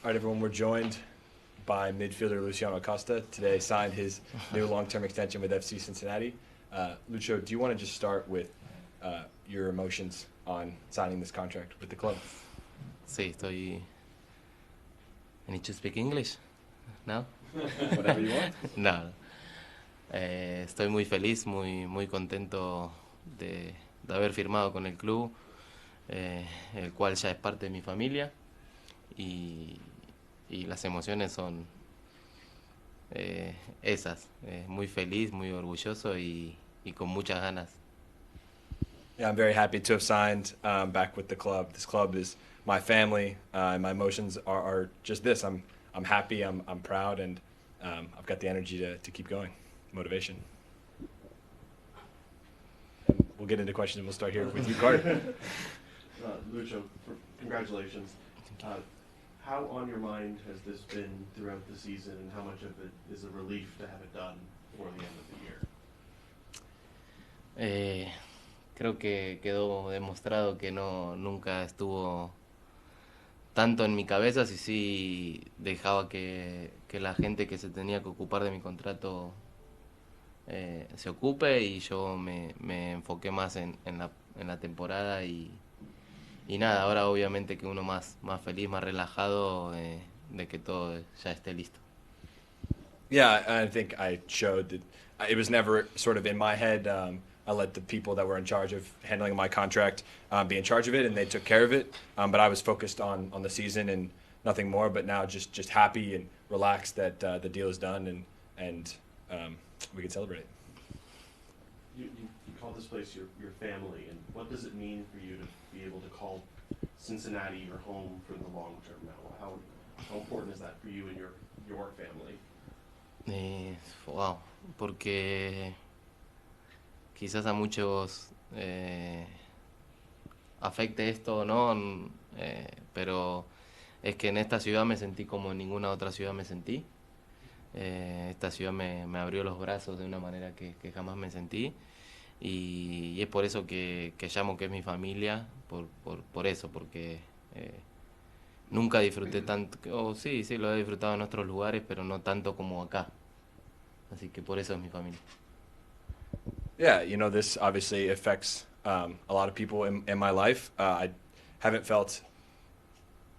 All right, everyone, we're joined by midfielder Luciano Acosta. Today signed his new long-term extension with FC Cincinnati. Lucho, do you want to just start with your emotions on signing this contract with the club? Sí, estoy. I need to speak English now? Whatever you want. No. Estoy muy feliz, muy contento de haber firmado con el club, el cual ya es parte de mi familia, y, y las emociones son esas. Muy feliz, muy orgulloso y con muchas ganas. Yeah, I'm very happy to have signed back with the club. This club is my family, and my emotions are just this. I'm happy, I'm proud, and I've got the energy to keep going, motivation. And we'll get into questions. We'll start here with you, Carter. Lucho, congratulations. How on your mind has this been throughout the season, and how much of it is a relief to have it done before the end of the year? Creo que quedó demostrado que nunca estuvo tanto en mi cabeza, si sí dejaba que la gente que se tenía que ocupar de mi contrato se ocupe, y yo me enfoqué más en la temporada y nada, ahora obviamente que uno más feliz, más relajado de que todo ya esté listo. Yeah, I think I showed that it was never sort of in my head. I let the people that were in charge of handling my contract be in charge of it, and they took care of it. But I was focused on the season and nothing more. But now just happy and relaxed that the deal is done, and we can celebrate it. You call this place your family, and what does it mean for you to be able to call Cincinnati your home for the long term now? How important is that for you and your family? Wow, porque quizás a muchos afecte esto o no, pero es que en esta ciudad me sentí como en ninguna otra ciudad me sentí. Esta ciudad me abrió los brazos de una manera que jamás me sentí, y es por eso que llamo que es mi familia, por eso, porque nunca disfruté tanto, sí, lo he disfrutado en otros lugares, pero no tanto como acá, así que por eso es mi familia. Yeah, this obviously affects a lot of people in my life. I haven't felt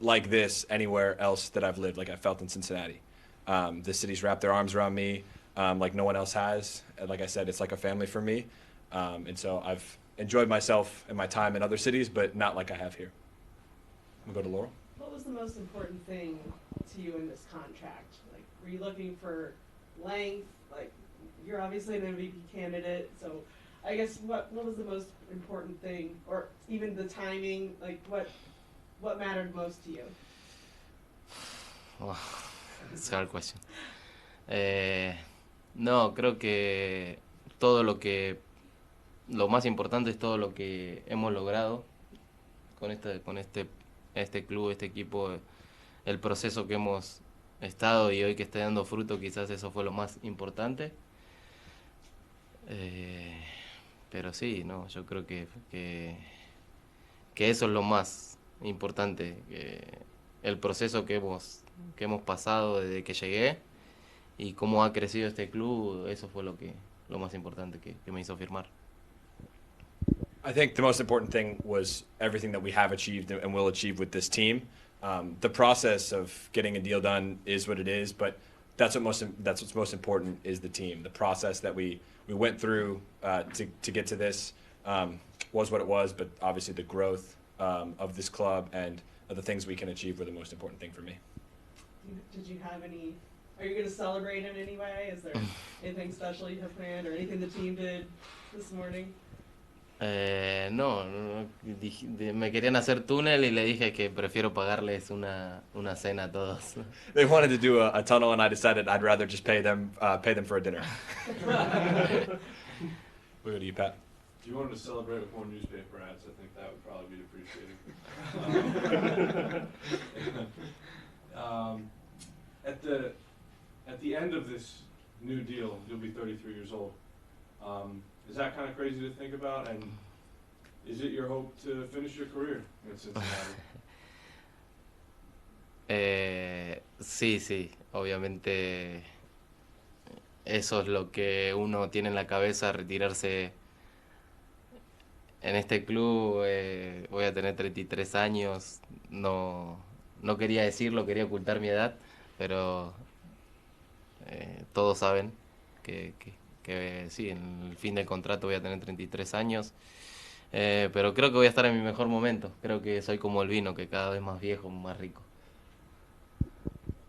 like this anywhere else that I've lived, like I felt in Cincinnati. The city's wrapped their arms around me like no one else has. And like I said, it's like a family for me. And so I've enjoyed myself and my time in other cities, but not like I have here. I'm gonna go to Laurel. What was the most important thing to you in this contract? Like, were you looking for length? Like, you're obviously an MVP candidate, so I guess what was the most important thing, or even the timing? Like, what mattered most to you? Wow, it's a hard question. No, creo que lo más importante es todo lo que hemos logrado con este club, este equipo, el proceso que hemos estado y hoy que está dando fruto. Quizás eso fue lo más importante. Pero sí, no, yo creo que eso es lo más importante, el proceso que hemos pasado desde que llegué y cómo ha crecido este club. Eso fue lo más importante que me hizo firmar. I think the most important thing was everything that we have achieved and will achieve with this team. The process of getting a deal done is what it is, but that's what's most important is the team. The process that we went through to get to this was what it was, but obviously the growth of this club and the things we can achieve were the most important thing for me. Did you have any? Are you going to celebrate in any way? Is there anything special you have planned, or anything the team did this morning? No, me querían hacer túnel y le dije que prefiero pagarles una cena a todos. They wanted to do a tunnel, and I decided I'd rather just pay them for a dinner. We'll go to you, Pat. If you wanted to celebrate with more newspaper ads, I think that would probably be appreciated. At the end of this new deal, you'll be 33 years old. Is that kind of crazy to think about? And is it your hope to finish your career in Cincinnati? Sí, sí, obviamente eso es lo que uno tiene en la cabeza, retirarse en este club. Voy a tener 33 años, no, no quería decirlo, quería ocultar mi edad, pero todos saben que sí, en el fin del contrato voy a tener 33 años. Pero creo que voy a estar en mi mejor momento. Creo que soy como el vino, que cada vez más viejo, más rico.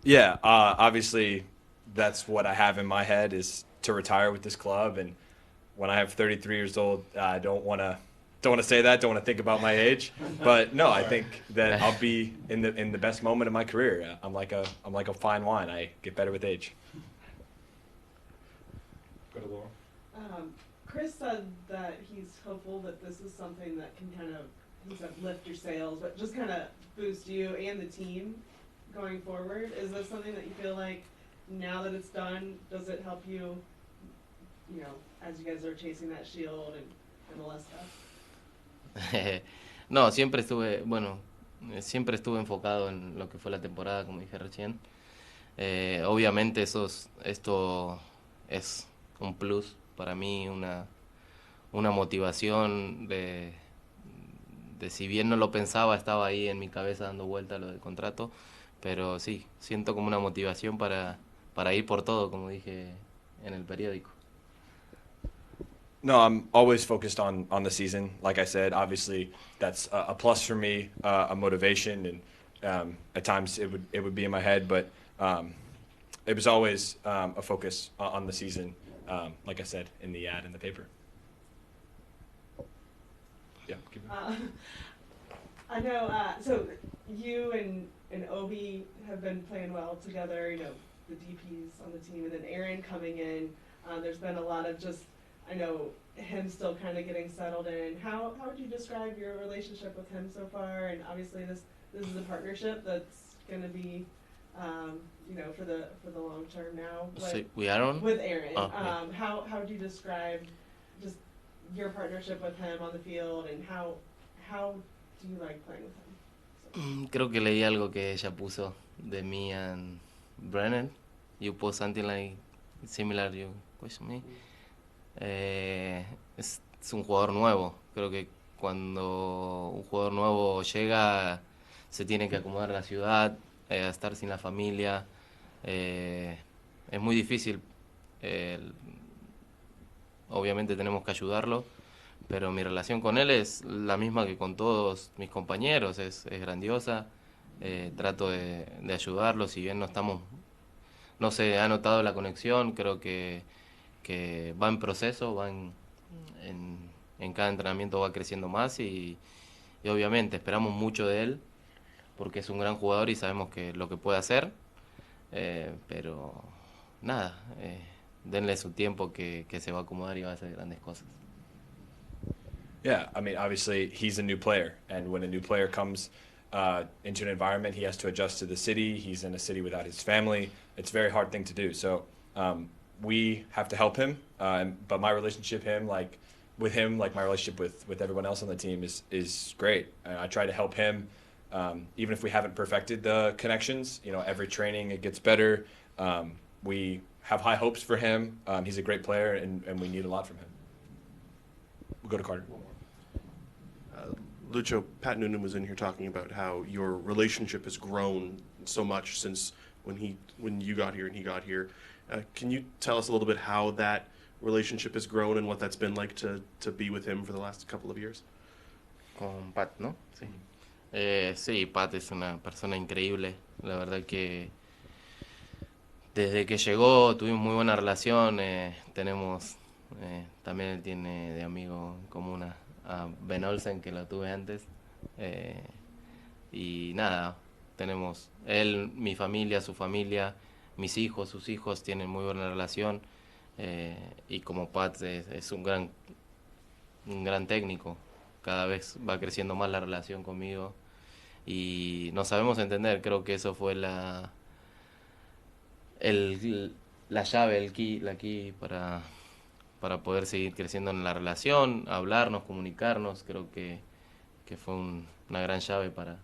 Yeah, obviously, that's what I have in my head is to retire with this club. And when I have 33 years old, I don't want to say that. Don't want to think about my age. But no, I think that I'll be in the best moment of my career. I'm like a fine wine. I get better with age. Go to Laura. Chris said that he's hopeful that this is something that can kind of, he said, lift your sales, but just kind of boost you and the team going forward. Is this something that you feel like now that it's done, does it help you, you know, as you guys are chasing that shield and all that stuff? No, siempre estuve enfocado en lo que fue la temporada, como dije recién. Obviamente esto es un plus para mí, una motivación de si bien no lo pensaba, estaba ahí en mi cabeza dando vuelta lo del contrato, pero sí, siento como una motivación para ir por todo, como dije en el periódico. No, I'm always focused on the season. Like I said, obviously that's a plus for me, a motivation, and at times it would be in my head, but it was always a focus on the season. Like I said in the ad in the paper. Yeah. Keep going. I know. So you and Obi have been playing well together. You know, the DPs on the team, and then Aaron coming in. There's been a lot of just. I know him still kind of getting settled in. How would you describe your relationship with him so far? And obviously this is a partnership that's going to be, you know, for the long term now. Sí, with Aaron? With Aaron. Yeah. How would you describe just your partnership with him on the field, and how do you like playing with him? So. Creo que leí algo que ella puso de me and Brennan. You post something like similar, you question me. Es un jugador nuevo. Creo que cuando un jugador nuevo llega, se tiene que acomodar a la ciudad, a estar sin la familia. Es muy difícil. Obviamente tenemos que ayudarlo, pero mi relación con él es la misma que con todos mis compañeros. Es grandiosa. Trato de ayudarlo, si bien no se ha notado la conexión. Creo que va en proceso, en cada entrenamiento va creciendo más y obviamente esperamos mucho de él porque es un gran jugador y sabemos que lo que puede hacer, pero nada, denle su tiempo que se va a acomodar y va a hacer grandes cosas. Yeah, I mean, obviously he's a new player, and when a new player comes into an environment, he has to adjust to the city. He's in a city without his family. It's a very hard thing to do. So we have to help him, but my relationship with him, like my relationship with everyone else on the team is great. I try to help him, even if we haven't perfected the connections. You know, every training it gets better. We have high hopes for him. He's a great player, and we need a lot from him. We'll go to Carter. Lucho, Pat Noonan was in here talking about how your relationship has grown so much since when you got here and he got here. Can you tell us a little bit how that relationship has grown and what that's been like to be with him for the last couple of years? Con Pat, ¿no? Sí. Sí, Pat es una persona increíble. La verdad que desde que llegó tuvimos muy buena relación. Tenemos, también él tiene de amigo en común a Ben Olsen, que lo tuve antes. Y nada, tenemos él, mi familia, su familia, mis hijos, sus hijos tienen muy buena relación. Y como Pat es un gran técnico, cada vez va creciendo más la relación conmigo y nos sabemos entender. Creo que eso fue la llave, la key para poder seguir creciendo en la relación, hablarnos, comunicarnos. Creo que fue una gran llave para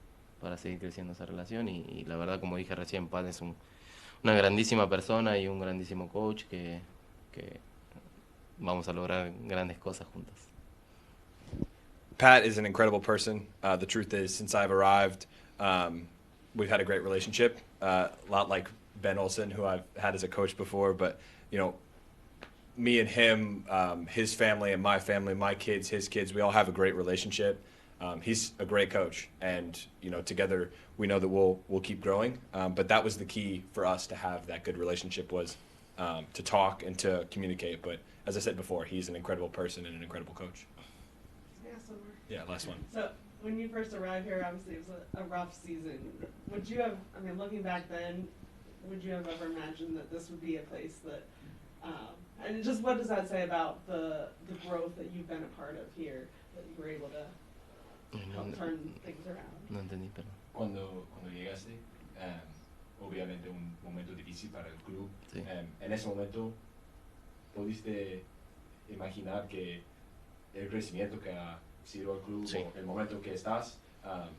para seguir creciendo esa relación y la verdad, como dije recién, Pat es una grandísima persona y un grandísimo coach que vamos a lograr grandes cosas juntos. Pat is an incredible person. The truth is, since I've arrived, we've had a great relationship. A lot like Ben Olsen, who I've had as a coach before, but you know, me and him, his family and my kids, his kids, we all have a great relationship. He's a great coach, and you know, together we know that we'll keep growing. But that was the key for us to have that good relationship, was to talk and to communicate. But as I said before, he's an incredible person and an incredible coach. Yeah, somewhere. Yeah, last one. So when you first arrived here, obviously it was a rough season. Would you have, I mean, looking back then, would you have ever imagined that this would be a place that, and just what does that say about the growth that you've been a part of here, that you were able to help turn things around? No entendí, perdón. Cuando llegaste, obviamente un momento difícil para el club. Sí. En ese momento, ¿pudiste imaginar que el crecimiento que ha sido el club, Sí. o el momento que estás? What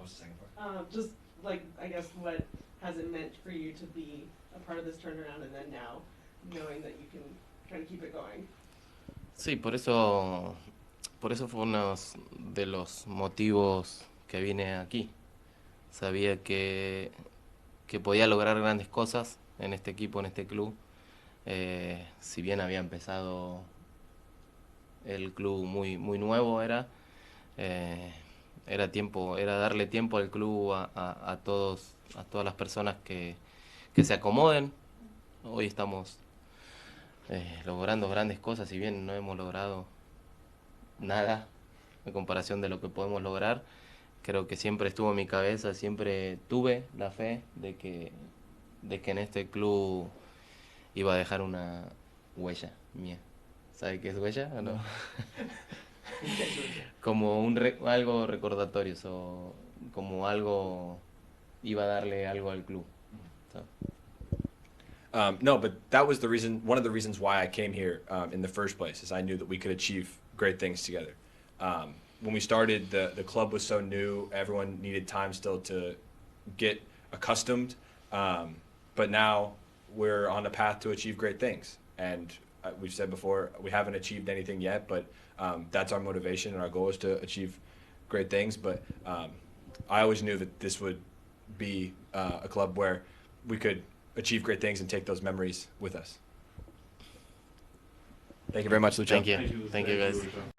was the second part? Just like, I guess, what has it meant for you to be a part of this turnaround, and then now knowing that you can kind of keep it going? Sí, por eso fue uno de los motivos que vine aquí. Sabía que podía lograr grandes cosas en este equipo, en este club. Si bien había empezado el club muy nuevo, era darle tiempo al club a todas las personas que se acomoden. Hoy estamos logrando grandes cosas, si bien no hemos logrado nada en comparación de lo que podemos lograr. Creo que siempre estuvo en mi cabeza, siempre tuve la fe de que en este club iba a dejar una huella mía. ¿Sabe qué es huella o no? Como algo recordatorio, como algo, iba a darle algo al club. So. No, but that was the reason. One of the reasons why I came here in the first place is I knew that we could achieve great things together. When we started, the club was so new. Everyone needed time still to get accustomed. But now we're on a path to achieve great things. And we've said before, we haven't achieved anything yet, but that's our motivation, and our goal is to achieve great things. But I always knew that this would be a club where we could achieve great things and take those memories with us. Thank you very much, Luciano. Thank you. Thank you, guys.